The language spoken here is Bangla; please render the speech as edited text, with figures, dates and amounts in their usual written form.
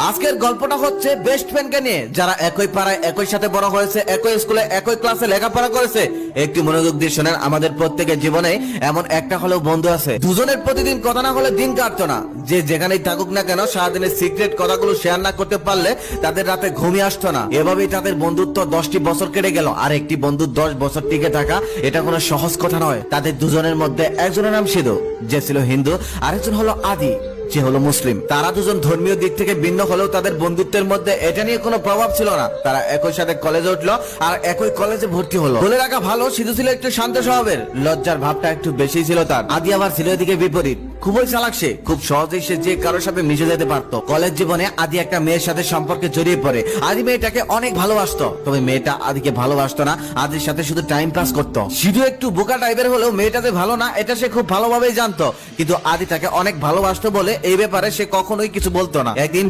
আজকের গল্পটা হচ্ছে বেস্ট ফ্রেন্ডকে নিয়ে, যারা একই পাড়ায় একই সাথে বড় হয়েছে, একই স্কুলে একই ক্লাসে লেখাপড়া করেছে। একটু মনোযোগ দিয়ে শোনেন, আমাদের প্রত্যেকের জীবনে এমন একটা হলেও বন্ধু আছে, দুজনের প্রতিদিন কথা না হলে দিন কাটতো না। যে যেখানেই থাকুক না কেন, সারাদিনের সিক্রেট কথাগুলো শেয়ার না করতে পারলে তাদের রাতে ঘুমিয়ে আসতো না। এভাবেই তাদের বন্ধুত্ব 10টি বছর কেটে গেল। আর একটি বন্ধু 10 বছর টিকে থাকা, এটা কোনো সহজ কথা নয়। তাদের দুজনের মধ্যে একজনের নাম সিধু, যে ছিল হিন্দু, আরেকজন হলো আদি, যে হলো মুসলিম। তারা দুজন ধর্মীয় দিক থেকে ভিন্ন হলেও তাদের বন্ধুত্বের মধ্যে এটা নিয়ে কোনো প্রভাব ছিল না। তারা একই সাথে কলেজে উঠলো আর একই কলেজে ভর্তি হলো। বলে রাখা ভালো, সিধু ছিল একটু শান্ত স্বভাবের, লজ্জার ভাবটা একটু বেশি ছিল তার। আদি আবার ছিল এদিকে বিপরীত, খুবই চালাক। সে খুব সহজেই সে যে কারোর সাথে মিশে যেতে পারতো। কলেজ জীবনে আদি একটা মেয়ের সাথে সম্পর্কে জড়িয়ে পড়ে। আদি মেয়েটাকে অনেক ভালোবাসতো, তবে মেয়েটা আদিকে ভালোবাসতো না, আদির সাথে শুধু টাইম পাস করতো। সিধু একটু বোকা টাইপের হলেও মেয়েটাতে ভালো না, এটা সে খুব ভালোভাবেই জানতো। কিন্তু আদি তাকে অনেক ভালোবাসতো বলে এই ব্যাপারে সে কখনোই কিছু বলতো না। একদিন